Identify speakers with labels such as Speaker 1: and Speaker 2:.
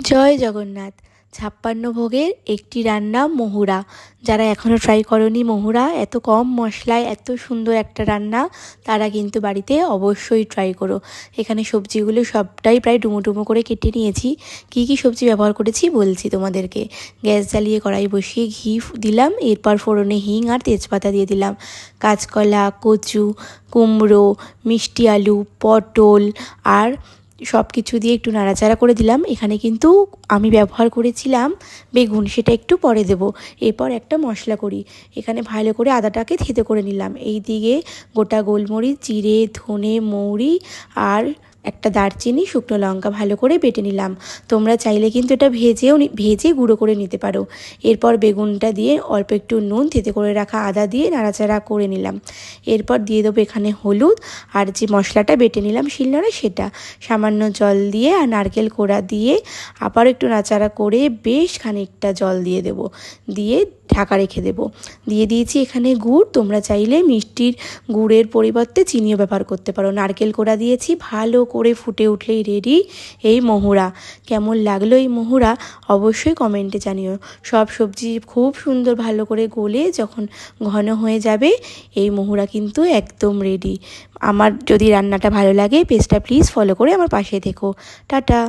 Speaker 1: জয় জগন্নাথ। ৫৬ ভোগের একটি রান্না মহুরা। যারা এখনও ট্রাই করনি মহুরা, এত কম মশলায় এত সুন্দর একটা রান্না, তারা কিন্তু বাড়িতে অবশ্যই ট্রাই করো। এখানে সবজিগুলো সবটাই প্রায় ডুমো ডুমো করে কেটে নিয়েছি। কি কি সবজি ব্যবহার করেছি বলছি তোমাদেরকে। গ্যাস জ্বালিয়ে কড়াই বসিয়ে ঘি দিলাম, এরপর ফোড়নে হিং আর তেজপাতা দিয়ে দিলাম। কাঁচকলা, কচু, কুমড়ো, মিষ্টি আলু, পটল আর সব কিছু দিয়ে একটু নাড়াচাড়া করে দিলাম। এখানে কিন্তু আমি ব্যবহার করেছিলাম বেগুন, সেটা একটু পরে দেব। এরপর একটা মশলা করি। এখানে ভালো করে আদাটাকে থেঁতো করে নিলাম। এই দিকে গোটা গোলমরিচ, জিরে, ধনে, মৌরি আর একটা দারচিনি, শুকনো লঙ্কা ভালো করে বেটে নিলাম। তোমরা চাইলে কিন্তু এটা ভেজে গুঁড়ো করে নিতে পারো। এরপর বেগুনটা দিয়ে অল্প একটু নুন, থেঁতো করে রাখা আদা দিয়ে নাড়াচাড়া করে নিলাম। এরপর দিয়ে দেবো এখানে হলুদ আর যে মশলাটা বেটে নিলাম শিলনোড়ায় সেটা, সামান্য জল দিয়ে আর নারকেল কোড়া দিয়ে আবার একটু নাড়াচাড়া করে বেশ খানিকটা জল দিয়ে দেবো, দিয়ে ঢাকা রেখে দেবো। দিয়ে দিয়েছি এখানে গুড়। তোমরা চাইলে মিষ্টির গুড়ের পরিবর্তে চিনিও ব্যবহার করতে পারো। নারকেল কোড়া দিয়েছি। ভালো করে ফুটে উঠলেই রেডি এই মহুরা। কেমন লাগলো এই মহুরা অবশ্যই কমেন্টে জানিও। সব সবজি খুব সুন্দর ভালো করে গলে যখন ঘন হয়ে যাবে, এই মহুরা কিন্তু একদম রেডি। আমার যদি রান্নাটা ভালো লাগে, পেজটা প্লিজ ফলো করে আমার পাশে থেকো। টাটা।